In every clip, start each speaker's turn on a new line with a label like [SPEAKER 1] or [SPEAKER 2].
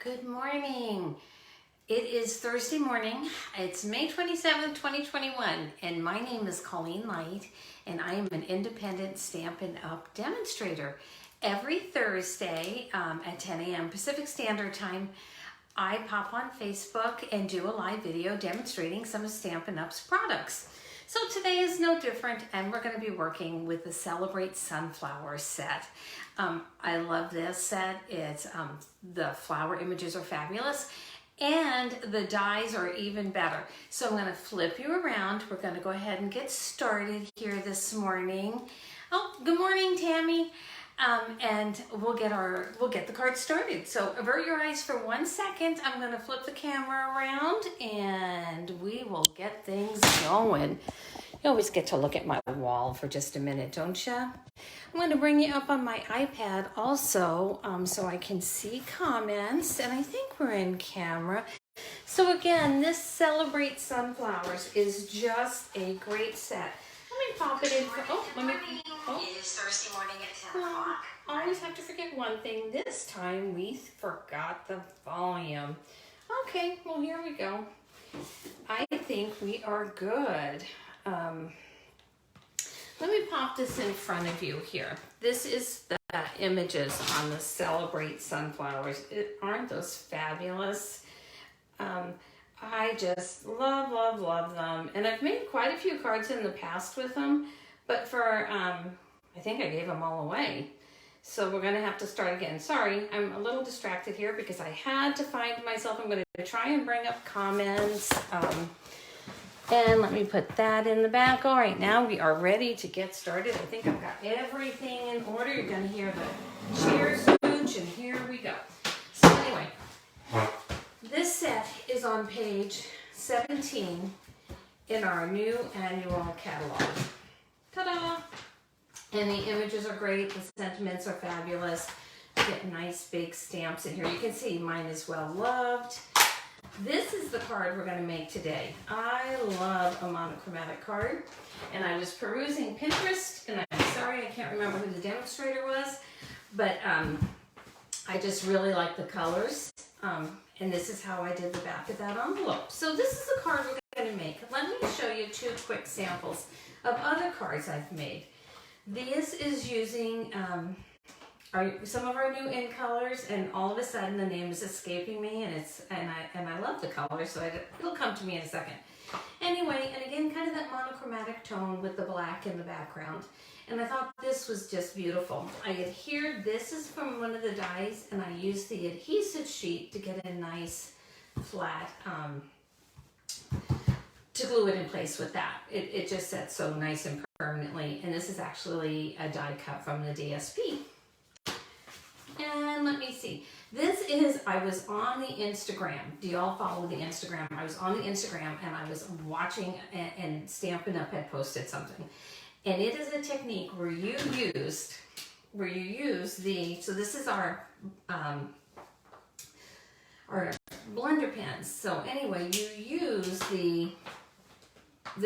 [SPEAKER 1] Good morning. It is Thursday morning. It's May 27th, 2021, and my name is Colleen Light, and I am an independent Stampin' Up! Demonstrator. Every Thursday at 10 a.m. Pacific Standard Time, I pop on Facebook and do a live video demonstrating some of Stampin' Up's products. So today is no different, and we're going to be working with the Celebrate Sunflower set. I love this set. It's the flower images are fabulous, and the dies are even better. So I'm going to flip you around. We're going to go ahead and get started here this morning. Oh, good morning, Tammy. And we'll get the card started. So avert your eyes for 1 second. I'm going to flip the camera around and we will get things going. You always get to look at my wall for just a minute, don't you? I'm going to bring you up on my iPad also so I can see comments, and I think we're in camera. So again, this Celebrate Sunflowers is just a great set. Let me pop it in for, It is Thursday morning at 10 o'clock. I always have to forget one thing. This time we forgot the volume. Okay, well here we go. I think we are good. Let me pop this in front of you here. This is the images on the Celebrate Sunflowers. Aren't those fabulous? I just love them. And I've made quite a few cards in the past with them, but for, I think I gave them all away. So we're gonna have to start again. Sorry, I'm a little distracted here because I had to find myself. I'm gonna try and bring up comments. And let me put that in the back. All right, now we are ready to get started. I think I've got everything in order. You're gonna hear the cheers, scooch, and here we go. So anyway, this set is on page 17 in our new annual catalog. Ta-da! And the images are great, the sentiments are fabulous. You get nice big stamps in here. You can see mine is well loved. This is the card we're going to make today. I love a monochromatic card, and I was perusing Pinterest, and I'm sorry I can't remember who the demonstrator was, but I just really like the colors. And this is how I did the back of that envelope. So this is the card we're going to make. Let me show you two quick samples of other cards I've made. This is using some of our new ink colors, and all of a sudden the name is escaping me, and I love the colors, so it'll come to me in a second. Anyway, and again, kind of that monochromatic tone with the black in the background. And I thought this was just beautiful. I adhered, this is from one of the dies, and I used the adhesive sheet to get a nice flat, to glue it in place with that. It just sets so nice and permanently. And this is actually a die cut from the DSP. And let me see. This is, I was on the Instagram. Do y'all follow the Instagram? I was on the Instagram and I was watching, and Stampin' Up! Had posted something. And it is a technique where you use the, so this is our blender pens. So anyway, you use the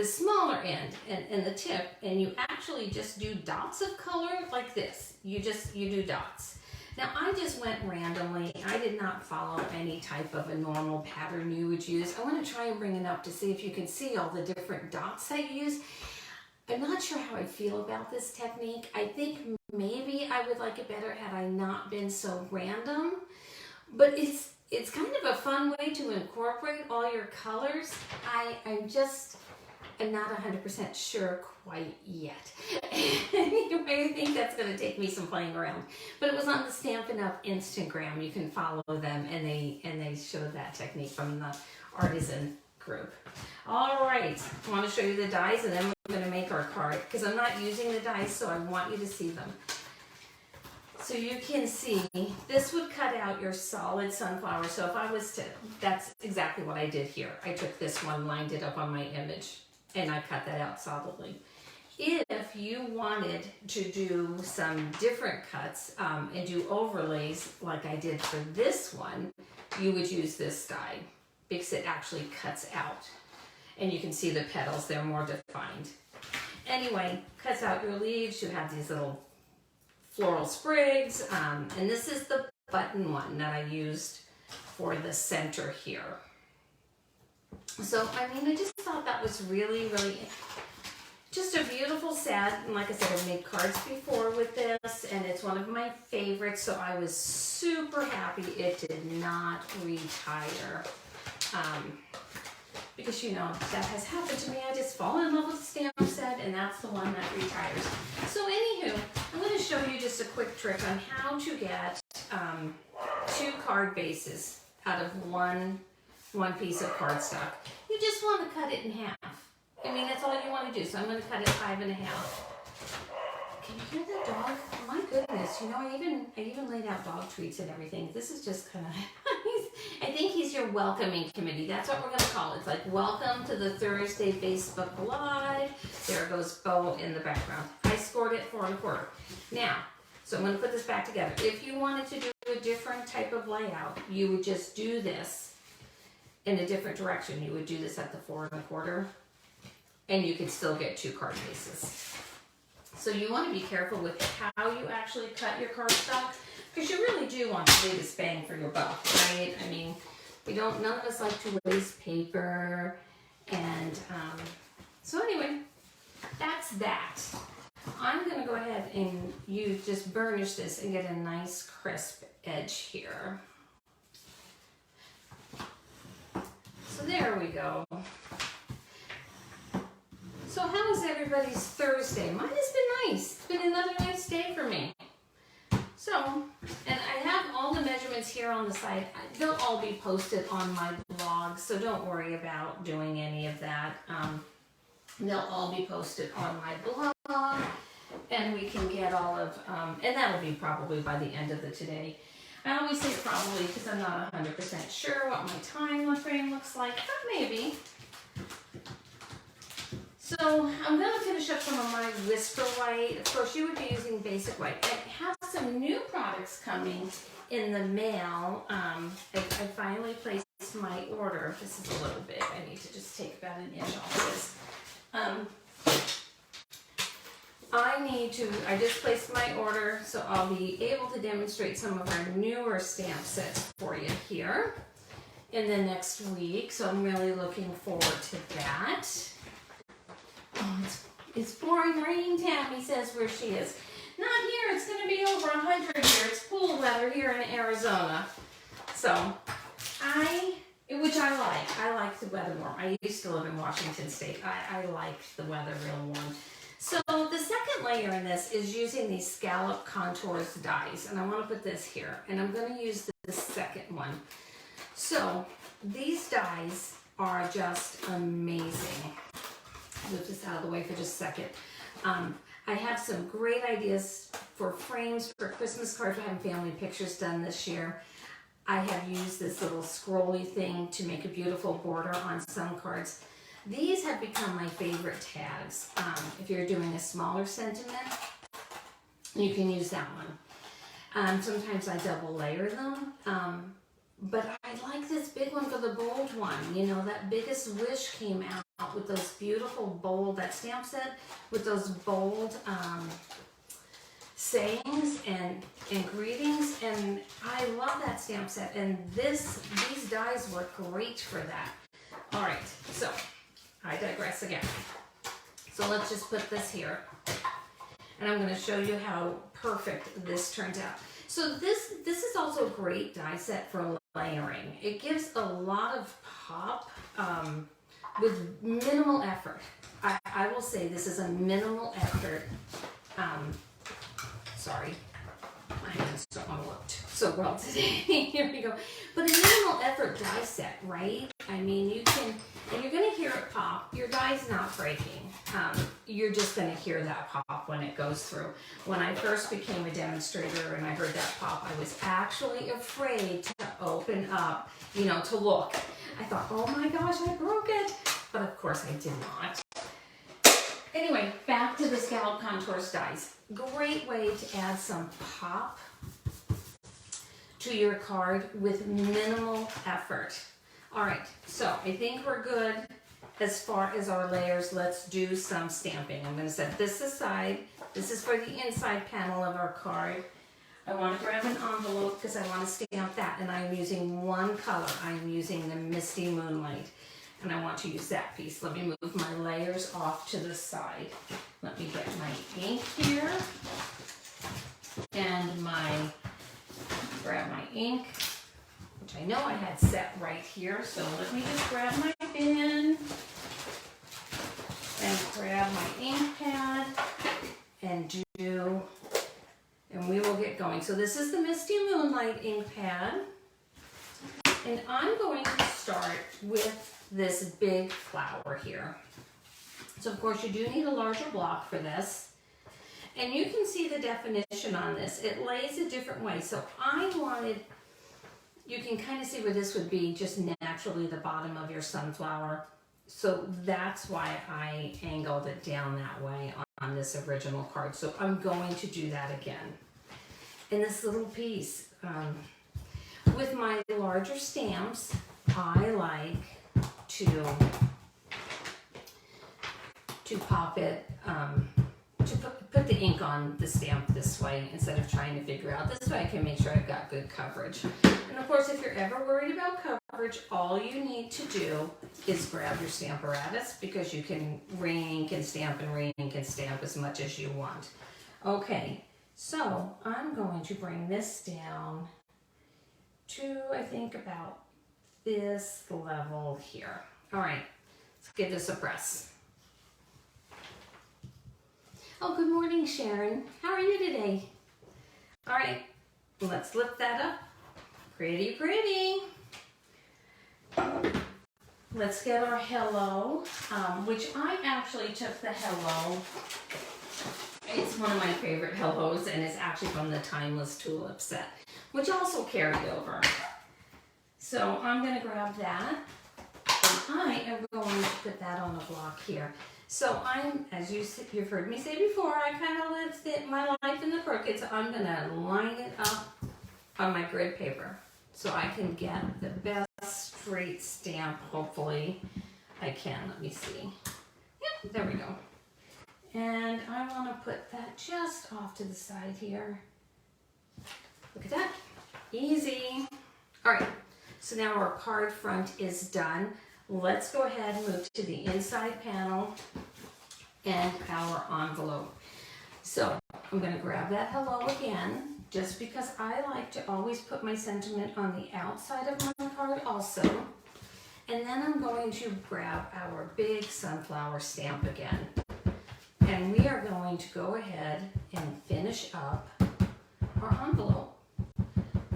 [SPEAKER 1] smaller end and the tip, and you actually just do dots of color like this. You do dots. Now I just went randomly. I did not follow any type of a normal pattern you would use. I want to try and bring it up to see if you can see all the different dots that you use. I'm not sure how I feel about this technique. I think maybe I would like it better had I not been so random, but it's kind of a fun way to incorporate all your colors. I'm not 100% sure quite yet. Anyway, I think that's going to take me some playing around. But it was on the Stampin' Up! Instagram. You can follow them, and they showed that technique from the artisan group. All right, I want to show you the dies, and then we're going to make our card, because I'm not using the dies, so I want you to see them. So you can see, this would cut out your solid sunflower. So if I was to, that's exactly what I did here. I took this one, lined it up on my image, and I cut that out solidly. If you wanted to do some different cuts and do overlays like I did for this one, you would use this die because it actually cuts out. And you can see the petals, they're more defined. Anyway, cuts out your leaves. You have these little floral sprigs, and this is the button one that I used for the center here. So, I mean, I just thought that was really, really just a beautiful set. And like I said, I've made cards before with this, and it's one of my favorites, so I was super happy it did not retire. Because, you know, that has happened to me. I just fall in love with the stamp set, and that's the one that retires. So anywho, I'm going to show you just a quick trick on how to get 2 card bases out of one piece of cardstock. You just want to cut it in half. I mean, that's all you want to do. So I'm going to cut it 5 1/2. Can you hear the dog? Oh my goodness, you know, I even laid out dog treats and everything. This is just kind of, I think he's your welcoming committee. That's what we're going to call it. It's like, welcome to the Thursday Facebook Live. There goes Bo in the background. I scored it 4 1/4. Now, so I'm going to put this back together. If you wanted to do a different type of layout, you would just do this in a different direction. You would do this at the 4 1/4, and you could still get 2 card bases. So you want to be careful with how you actually cut your cardstock, because you really do want the biggest bang for your buck, right? I mean, none of us like to waste paper, and so anyway, that's that. I'm going to go ahead and just burnish this and get a nice crisp edge here. So there we go. So how was everybody's Thursday? Mine has been nice. It's been another nice day for me. So, and I have all the measurements here on the side. They'll all be posted on my blog, so don't worry about doing any of that. They'll all be posted on my blog, and we can get all of, and that'll be probably by the end of the today. I always say probably because I'm not 100% sure what my time frame looks like, but maybe. So I'm going to finish up some of my Whisper White. Of course, you would be using basic white. I have some new products coming in the mail. I finally placed my order. This is a little big. I need to just take about an inch off this. I just placed my order, so I'll be able to demonstrate some of our newer stamp sets for you here in the next week. So I'm really looking forward to that. Oh, it's pouring rain, Tammy says where she is. Not here, it's going to be over 100 here. It's pool weather here in Arizona. So, which I like. I like the weather warm. I used to live in Washington State. I like the weather real warm. So, the second layer in this is using these scallop contours dies. And I want to put this here. And I'm going to use the second one. So, these dies are just amazing. Move this out of the way for just a second. I have some great ideas for frames for Christmas cards. We're having family pictures done this year. I have used this little scrolly thing to make a beautiful border on some cards. These have become my favorite tags. If you're doing a smaller sentiment, you can use that one. Sometimes I double layer them. But I like this big one for the bold one. You know, that Biggest Wish came out with those beautiful bold, that stamp set with those bold sayings and greetings. And I love that stamp set. And these dies work great for that. All right, so I digress again. So let's just put this here. And I'm going to show you how perfect this turns out. So this is also a great die set for layering. It gives a lot of pop with minimal effort. I will say this is a minimal effort. Sorry, my hands don't want to work so well today. Here we go. But a minimal effort die set, right? I mean, you can, and you're going to hear it pop. Your die's not breaking. You're just going to hear that pop when it goes through. When I first became a demonstrator and I heard that pop, I was actually afraid to open up, you know, to look. I thought, oh my gosh, I broke it. But of course I did not. Anyway, back to the Scallop Contours dies. Great way to add some pop to your card with minimal effort. All right, so I think we're good as far as our layers. Let's do some stamping. I'm going to set this aside. This is for the inside panel of our card. I want to grab an envelope because I want to stamp that, and I'm using one color. I'm using the Misty Moonlight, and I want to use that piece. Let me move my layers off to the side. Let me get my ink here, and grab my ink, which I know I had set right here, so let me just grab my bin and grab my ink pad and we will get going. So this is the Misty Moonlight Ink Pad, and I'm going to start with this big flower here. So of course you do need a larger block for this, and you can see the definition on this. It lays a different way. So you can kind of see where this would be just naturally the bottom of your sunflower. So that's why I angled it down that way on this original card. So I'm going to do that again. In this little piece, with my larger stamps, I like to pop it, to put the ink on the stamp this way instead of trying to figure out. This way I can make sure I've got good coverage. And of course, if you're ever worried about coverage, all you need to do is grab your Stamparatus, because you can re-ink and stamp and re-ink and stamp as much as you want. Okay, so I'm going to bring this down to, I think, about this level here. All right, let's give this a press. Oh, good morning, Sharon. How are you today? All right, let's lift that up. Pretty, pretty. Let's get our hello, which I actually took the hello. It's one of my favorite hellos, and it's actually from the Timeless Tulip set, which also carried over. So I'm going to grab that, and I am going to put that on a block here. So as you've heard me say before, I kind of live my life in the crooked, so I'm going to line it up on my grid paper so I can get the best straight stamp, hopefully I can. Let me see. Yep, there we go. And I want to put that just off to the side here. Look at that. Easy. All right, so now our card front is done. Let's go ahead and move to the inside panel and our envelope. So I'm going to grab that hello again, just because I like to always put my sentiment on the outside of my card also. And then I'm going to grab our big sunflower stamp again. And we are going to go ahead and finish up our envelope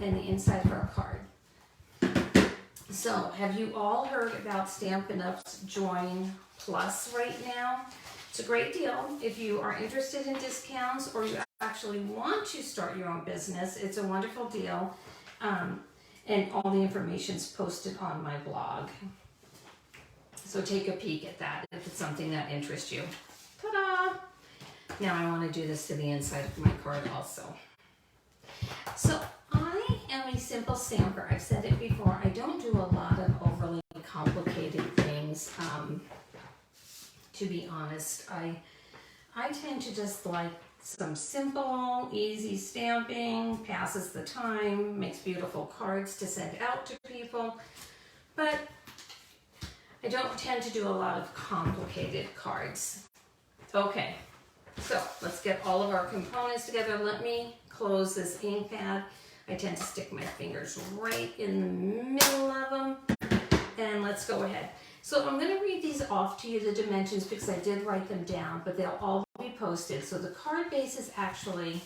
[SPEAKER 1] and the inside of our card. So, have you all heard about Stampin' Up's Join Plus right now? It's a great deal. If you are interested in discounts or you actually want to start your own business, it's a wonderful deal. And all the information is posted on my blog. So take a peek at that if it's something that interests you. Ta-da! Now I want to do this to the inside of my card also. So I am a simple stamper. I've said it before. I don't do a lot of overly complicated things. To be honest, I tend to just like some simple, easy stamping, passes the time, makes beautiful cards to send out to people. But I don't tend to do a lot of complicated cards. Okay, so let's get all of our components together. Let me close this ink pad. I tend to stick my fingers right in the middle of them. And let's go ahead. So I'm going to read these off to you, the dimensions, because I did write them down, but they'll all be posted. So the card base is actually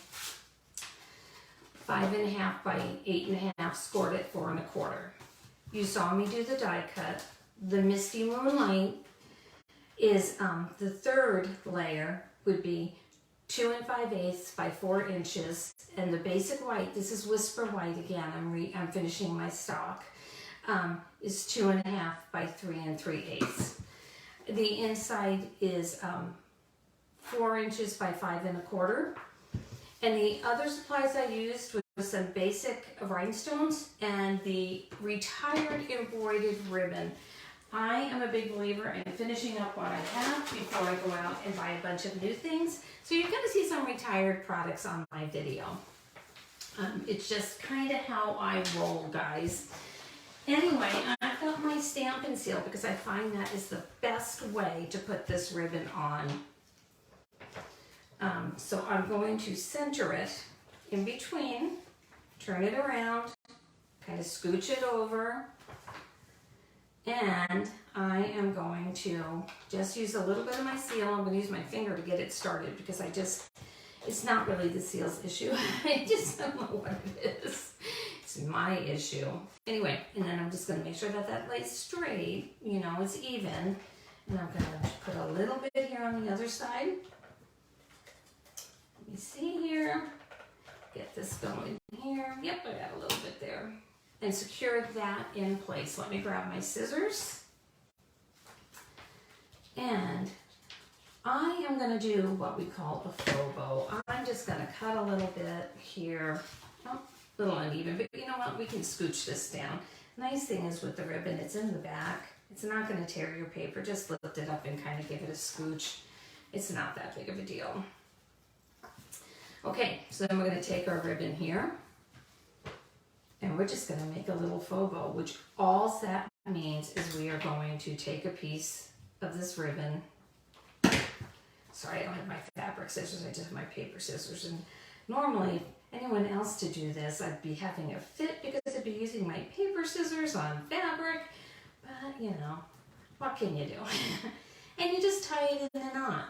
[SPEAKER 1] 5.5 by 8.5, scored at 4 1/4. You saw me do the die cut. The Misty Moonlight is the third layer would be 2 5/8 by 4 inches, and the basic white, this is Whisper White again, I'm finishing my stock, is 2.5 by 3 3/8. The inside is 4 inches by 5 1/4. And the other supplies I used was some basic rhinestones and the retired embroidered ribbon. I am a big believer in finishing up what I have before I go out and buy a bunch of new things. So you're going to see some retired products on my video. It's just kind of how I roll, guys. Anyway, I've got my stamp and seal because I find that is the best way to put this ribbon on. So I'm going to center it in between, turn it around, kind of scooch it over, and I am going to just use a little bit of my seal. I'm going to use my finger to get it started because it's not really the seal's issue. I just don't know what it is. It's my issue. Anyway, and then I'm just going to make sure that that lays straight, you know, it's even. And I'm going to put a little bit here on the other side. Let me see here. Get this going here. Yep, I got a little bit there. And secure that in place. Let me grab my scissors. And I am going to do what we call a faux bow. I'm just going to cut a little bit here. Oh, a little uneven, but you know what? We can scooch this down. Nice thing is with the ribbon, it's in the back. It's not going to tear your paper. Just lift it up and kind of give it a scooch. It's not that big of a deal. Okay, so then we're going to take our ribbon here. And we're just going to make a little faux bow, which all that means is we are going to take a piece of this ribbon. Sorry, I don't have my fabric scissors, I just have my paper scissors. And normally, anyone else to do this, I'd be having a fit because I'd be using my paper scissors on fabric. But, you know, what can you do? And you just tie it in a knot.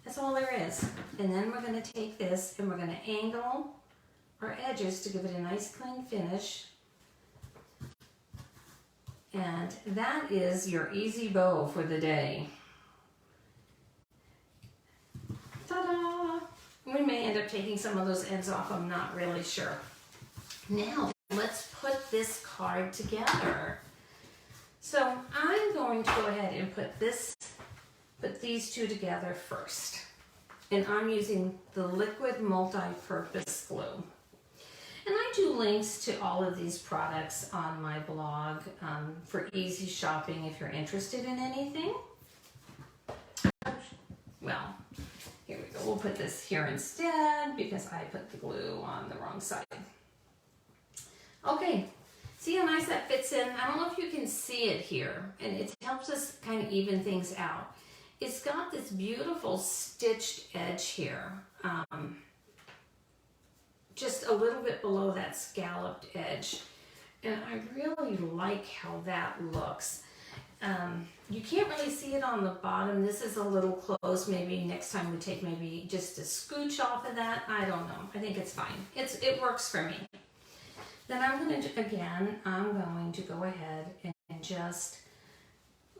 [SPEAKER 1] That's all there is. And then we're going to take this and we're going to angle our edges to give it a nice clean finish. And that is your easy bow for the day. Ta-da! We may end up taking some of those ends off, I'm not really sure. Now, let's put this card together. So I'm going to go ahead and put these two together first. And I'm using the liquid multi-purpose glue. And I do links to all of these products on my blog for easy shopping if you're interested in anything. Well, here we go. We'll put this here instead because I put the glue on the wrong side. Okay, see how nice that fits in? I don't know if you can see it here, and it helps us kind of even things out. It's got this beautiful stitched edge here. Just a little bit below that scalloped edge. And I really like how that looks. You can't really see it on the bottom. This is a little close. Maybe next time we take maybe just a scooch off of that. I don't know. I think it's fine. It works for me. Then I'm going to go ahead and just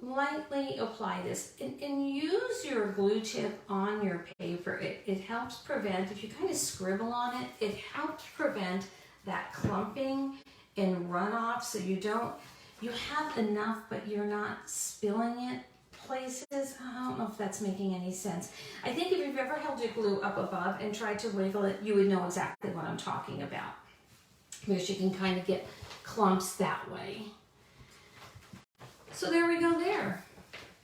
[SPEAKER 1] lightly apply this and use your glue tip on your paper. It helps prevent, if you kind of scribble on it, it helps prevent that clumping and runoff, so you have enough but you're not spilling it places. I don't know if that's making any sense. I think if you've ever held your glue up above and tried to wiggle it, you would know exactly what I'm talking about, because you can kind of get clumps that way. So there we go there.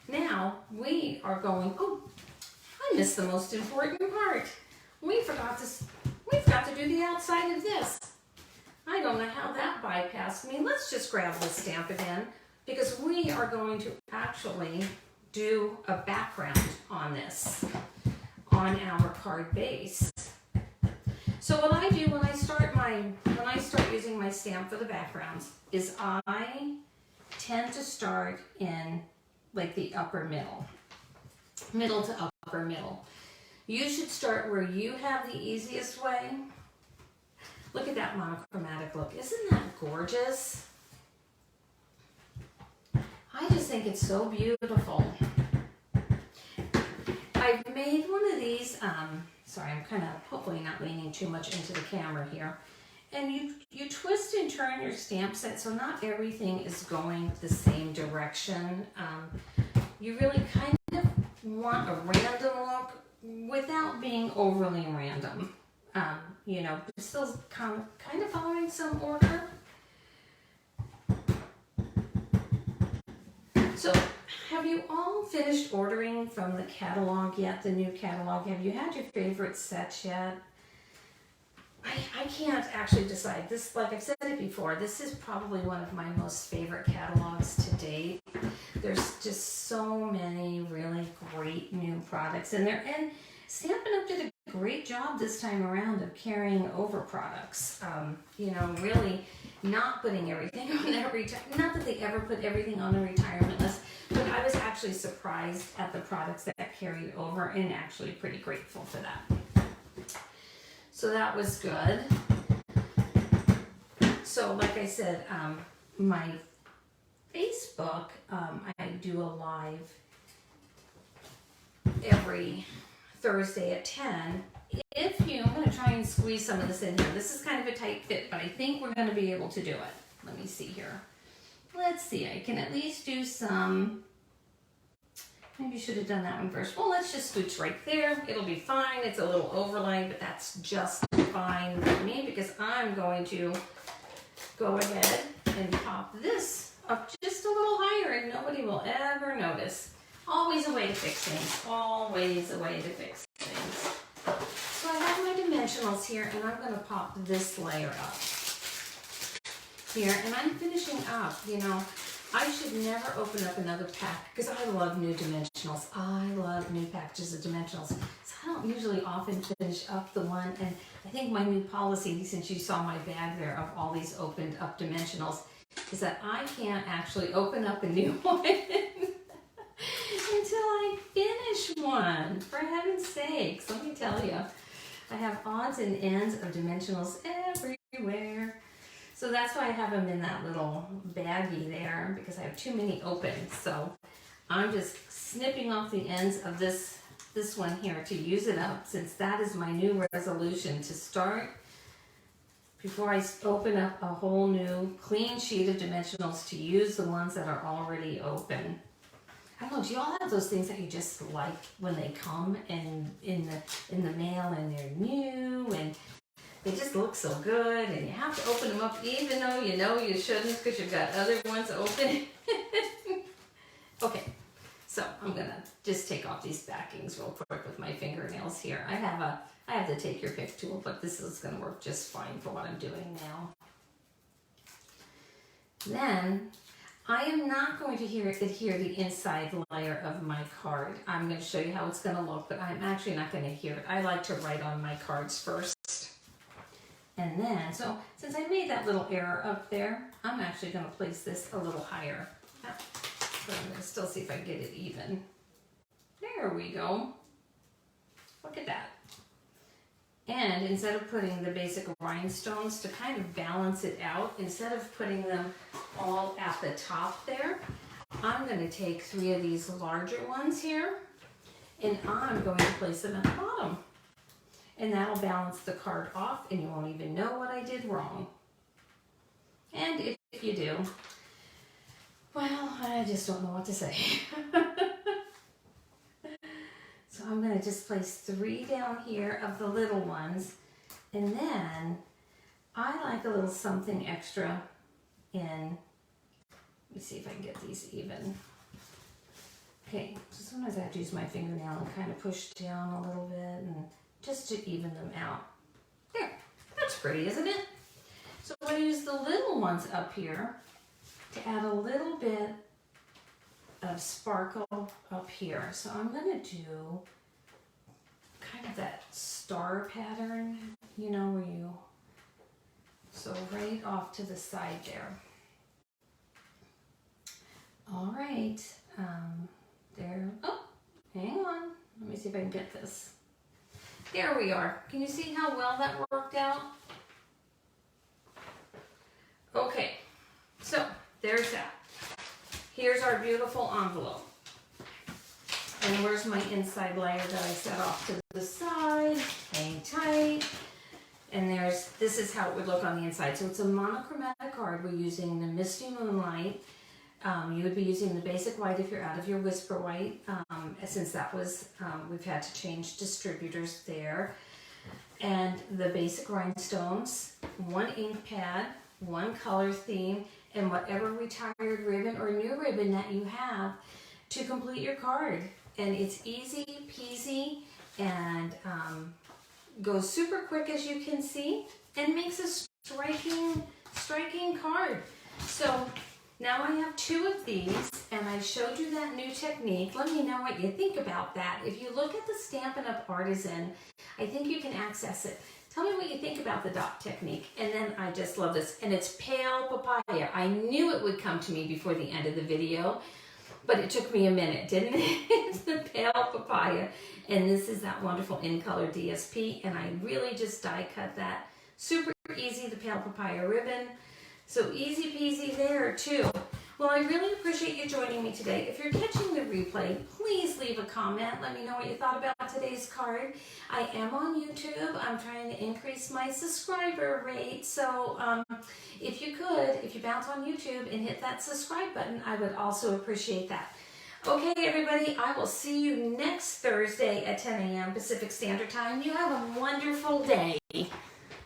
[SPEAKER 1] Now we are going, oh, I missed the most important part. We forgot to do the outside of this. I don't know how that bypassed me. Let's just grab the stamp again, because we are going to actually do a background on this, on our card base. So what I do when I start using my stamp for the backgrounds is I tend to start in like the upper middle to upper middle. You should start where you have the easiest way. Look at that monochromatic look. Isn't that gorgeous? I just think it's so beautiful. I've made one of these, sorry, I'm kind of hopefully not leaning too much into the camera here. And you twist and turn your stamp set so not everything is going the same direction. You really kind of want a random look without being overly random. You know, still kind of following some order. So, have you all finished ordering from the catalog yet, the new catalog? Have you had your favorite sets yet? I I can't actually decide. This, like I've said it before, this is probably one of my most favorite catalogs to date. There's just so many really great new products in there. And Stampin' Up! Did a great job this time around of carrying over products. You know, really not putting everything on that not that they ever put everything on a retirement list, but I was actually surprised at the products that carried over and actually pretty grateful for that. So that was good. So like I said, my Facebook, I do a live every Thursday at 10. I'm going to try and squeeze some of this in here. This is kind of a tight fit, but I think we're going to be able to do it. Let me see here. Let's see, I can at least do some, maybe I should have done that one first. Well, let's just scooch right there. It'll be fine. It's a little overlay, but that's just fine with me because I'm going to go ahead and pop this up just a little higher and nobody will ever notice. Always a way to fix things. Always a way to fix things. So I have my dimensionals here and I'm going to pop this layer up here. And I'm finishing up, you know, I should never open up another pack because I love new dimensionals. I love new packages of dimensionals. So I don't usually often finish up the one. And I think my new policy, since you saw my bag there of all these opened up dimensionals, is that I can't actually open up a new one until I finish one. For heaven's sakes, let me tell you. I have odds and ends of dimensionals everywhere. So that's why I have them in that little baggie there, because I have too many open. So I'm just snipping off the ends of this one here to use it up, since that is my new resolution to start. Before I open up a whole new clean sheet of dimensionals, to use the ones that are already open. I don't know, do you all have those things that you just like when they come and in the mail and they're new and they just look so good and you have to open them up even though you know you shouldn't because you've got other ones open? Okay, so I'm gonna just take off these backings real quick with my fingernails here. I have the take your pick tool, but this is gonna work just fine for what I'm doing now. Then I am not going to adhere the inside layer of my card. I'm going to show you how it's going to look, but I'm actually not going to adhere it. I like to write on my cards first. And then, so since I made that little error up there, I'm actually going to place this a little higher. But I'm going to still see if I can get it even. There we go. Look at that. And instead of putting the basic rhinestones to kind of balance it out, instead of putting them all at the top there, I'm going to take 3 of these larger ones here and I'm going to place them at the bottom. And that'll balance the card off and you won't even know what I did wrong. And if you do, well, I just don't know what to say. So I'm going to just place 3 down here of the little ones. And then I like a little something extra in, let me see if I can get these even. Okay, so sometimes I have to use my fingernail and kind of push down a little bit and just to even them out. There, that's pretty, isn't it? So I'm going to use the little ones up here to add a little bit of sparkle up here. So I'm going to do kind of that star pattern, you know, where you, so right off to the side there. All right, there, oh, hang on, let me see if I can get this. There we are. Can you see how well that worked out? Okay, so there's that. Here's our beautiful envelope. And where's my inside layer that I set off to the side? Hang tight. And this is how it would look on the inside. So it's a monochromatic card. We're using the Misty Moonlight. You would be using the basic white if you're out of your Whisper White, since that was, we've had to change distributors there. And the basic rhinestones, 1 ink pad, 1 color theme, and whatever retired ribbon or new ribbon that you have to complete your card. And it's easy peasy, and goes super quick, as you can see, and makes a striking card. So now I have 2 of these, and I showed you that new technique. Let me know what you think about that. If you look at the Stampin' Up! Artisan, I think you can access it. Tell me what you think about the dot technique. And then I just love this. And it's pale papaya. I knew it would come to me before the end of the video, but it took me a minute, didn't it? It's the pale papaya. And this is that wonderful in color DSP. And I really just die cut that. Super easy, the pale papaya ribbon. So easy peasy there too. Well, I really appreciate you joining me today. If you're catching the replay, please leave a comment. Let me know what you thought about today's card. I am on YouTube. I'm trying to increase my subscriber rate. So if you bounce on YouTube and hit that subscribe button, I would also appreciate that. Okay, everybody, I will see you next Thursday at 10 a.m. Pacific Standard Time. You have a wonderful day.